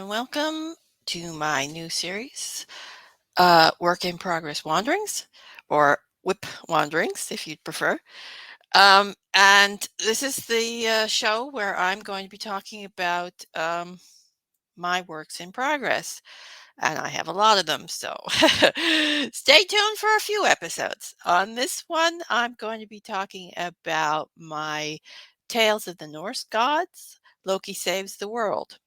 welcome to my new series, Work in Progress Wanderings, or WIP Wanderings, if you'd prefer. And this is the show where I'm going to be talking about my works in progress, and I have a lot of them, so stay tuned for a few episodes. On this one, I'm going to be talking about my Tales of the Norse Gods, Loki Saves the World.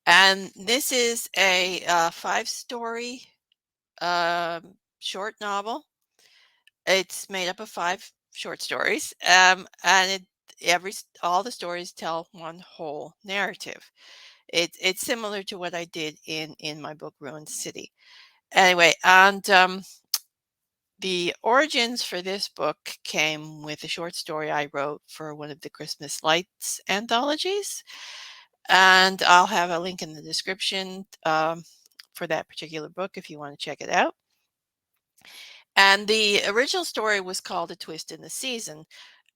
And this is a 5-story short novel. It's made up of 5 short stories, and all the stories tell one whole narrative. It's similar to what I did in my book Ruined City. Anyway, and the origins for this book came with a short story I wrote for one of the Christmas Lights anthologies. And I'll have a link in the description for that particular book if you want to check it out. And the original story was called A Twist in the Season.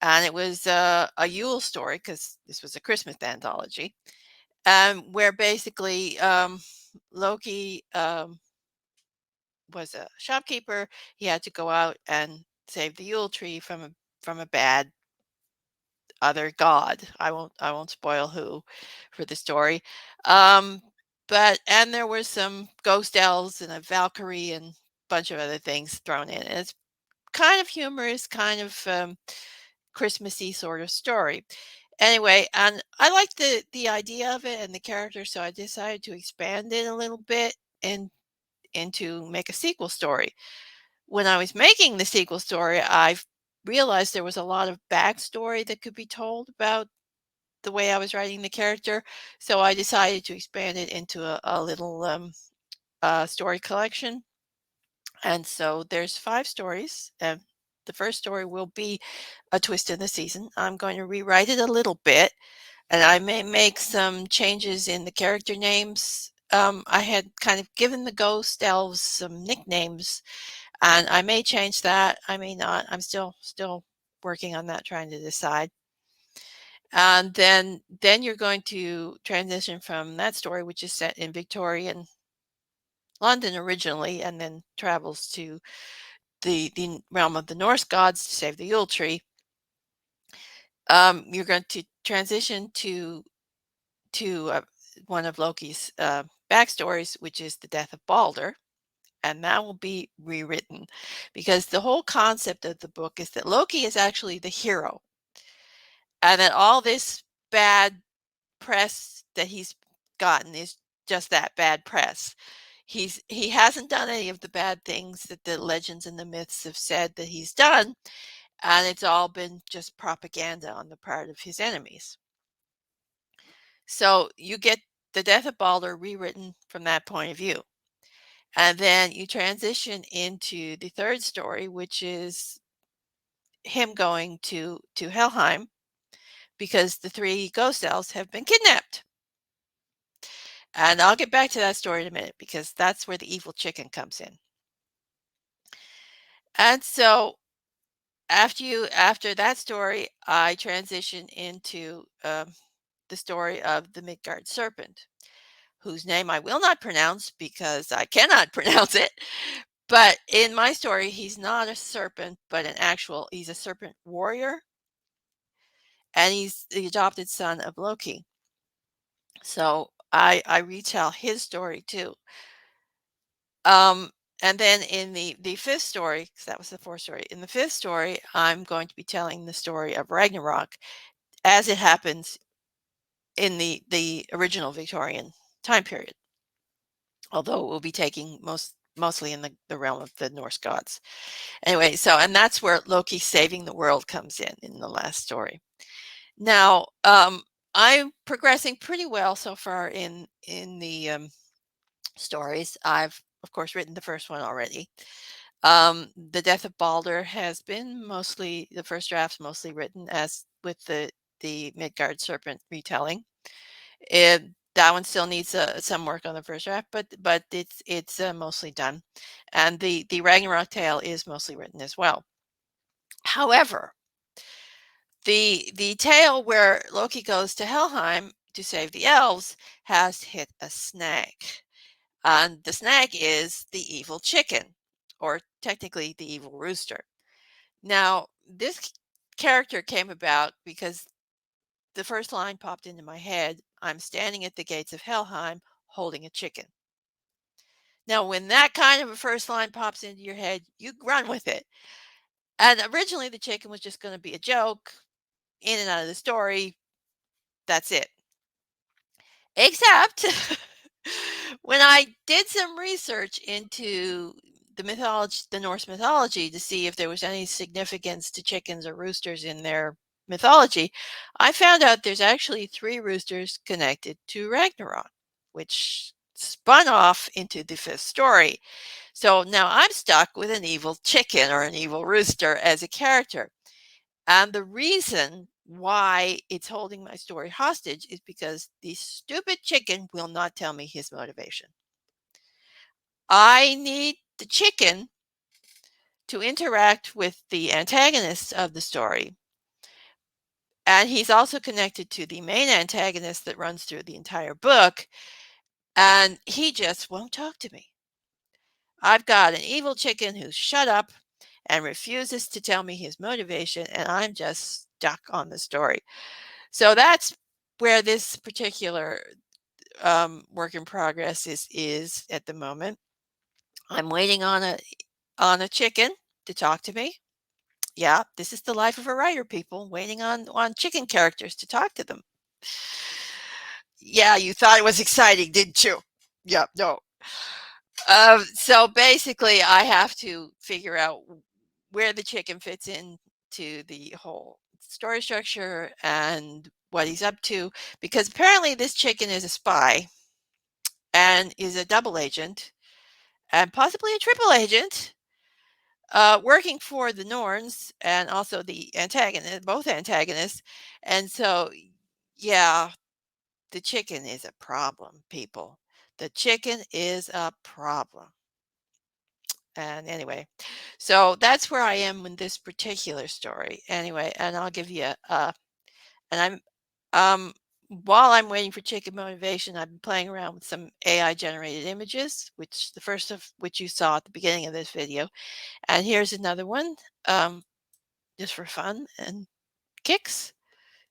And it was a Yule story because this was a Christmas anthology, where basically Loki was a shopkeeper. He had to go out and save the Yule tree from a bad other god. I won't spoil who for the story. Um, and there were some ghost elves and a Valkyrie and a bunch of other things thrown in. And it's kind of humorous, kind of Christmassy sort of story. Anyway, and I liked the idea of it and the character, so I decided to expand it a little bit and to make a sequel story. When I was making the sequel story, I realized there was a lot of backstory that could be told about the way I was writing the character. So I decided to expand it into a little story collection. And so there's 5 stories. And the first story will be A Twist in the Season. I'm going to rewrite it a little bit, and I may make some changes in the character names. I had kind of given the ghost elves some nicknames, and I may change that. I may not. I'm still working on that, trying to decide. And then you're going to transition from that story, which is set in Victorian London originally, and then travels to the realm of the Norse gods to save the Yule tree. You're going to transition to one of Loki's backstories, which is the death of Balder, and that will be rewritten because the whole concept of the book is that Loki is actually the hero, and that all this bad press that he's gotten is just that, bad press. He hasn't done any of the bad things that the legends and the myths have said that he's done, and it's all been just propaganda on the part of his enemies. So you get the death of Balder rewritten from that point of view. And then you transition into the third story, which is him going to Helheim because the 3 ghost elves have been kidnapped. And I'll get back to that story in a minute because that's where the evil chicken comes in. And so after that story, I transition into the story of the Midgard serpent, whose name I will not pronounce because I cannot pronounce it. But in my story, he's not a serpent, but he's a serpent warrior, and he's the adopted son of Loki. So I retell his story too. And then in the fifth story, because that was the fourth story, in the fifth story, I'm going to be telling the story of Ragnarok as it happens in the original Victorian time period, although it will be taking mostly in the realm of the Norse gods. Anyway, and that's where Loki saving the world comes in the last story. Now, I'm progressing pretty well so far in the stories. I've, of course, written the first one already. The death of Balder has been the first draft's mostly written, as with the Midgard serpent retelling. That one still needs some work on the first draft, but it's mostly done, and the Ragnarok tale is mostly written as well. However, the tale where Loki goes to Helheim to save the elves has hit a snag. And the snag is the evil chicken, or technically the evil rooster. Now, this character came about because the first line popped into my head. I'm standing at the gates of Helheim holding a chicken. Now, when that kind of a first line pops into your head, you run with it. And originally, the chicken was just going to be a joke, in and out of the story. That's it. Except when I did some research into the mythology, the Norse mythology, to see if there was any significance to chickens or roosters in their mythology, I found out there's actually 3 roosters connected to Ragnarok, which spun off into the 5th story. So now I'm stuck with an evil chicken or an evil rooster as a character. And the reason why it's holding my story hostage is because the stupid chicken will not tell me his motivation. I need the chicken to interact with the antagonist of the story. And he's also connected to the main antagonist that runs through the entire book. And he just won't talk to me. I've got an evil chicken who's shut up and refuses to tell me his motivation, and I'm just stuck on the story. So that's where this particular work in progress is at the moment. I'm waiting on a chicken to talk to me. Yeah, this is the life of a writer, people, waiting on chicken characters to talk to them. Yeah, you thought it was exciting, didn't you? Yeah, no. So basically, I have to figure out where the chicken fits into the whole story structure and what he's up to, because apparently this chicken is a spy and is a double agent and possibly a triple agent, working for the Norns and also the antagonist, both antagonists. And so, yeah, the chicken is a problem, people. The chicken is a problem. And anyway, so that's where I am in this particular story. Anyway, and I'll give you and um while I'm waiting for chicken motivation, I've been playing around with some AI generated images, which the first of which you saw at the beginning of this video. And here's another one, just for fun and kicks.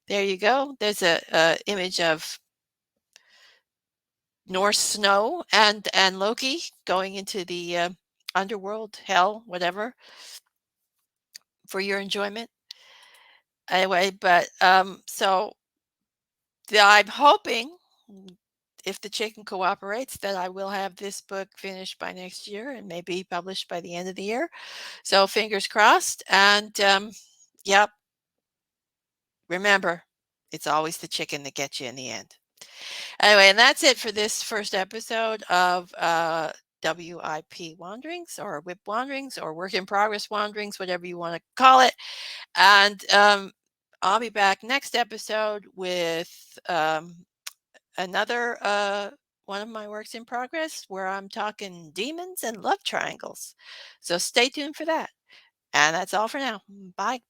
There you go. There's a image of Norse snow and Loki going into the underworld, hell, whatever, for your enjoyment. Anyway, but so I'm hoping, if the chicken cooperates, that I will have this book finished by next year and maybe published by the end of the year. So fingers crossed. And yep, remember, it's always the chicken that gets you in the end. Anyway, and that's it for this first episode of WIP Wanderings, or WIP Wanderings, or Work in Progress Wanderings, whatever you want to call it. And I'll be back next episode with another one of my works in progress, where I'm talking demons and love triangles. So stay tuned for that. And that's all for now. Bye.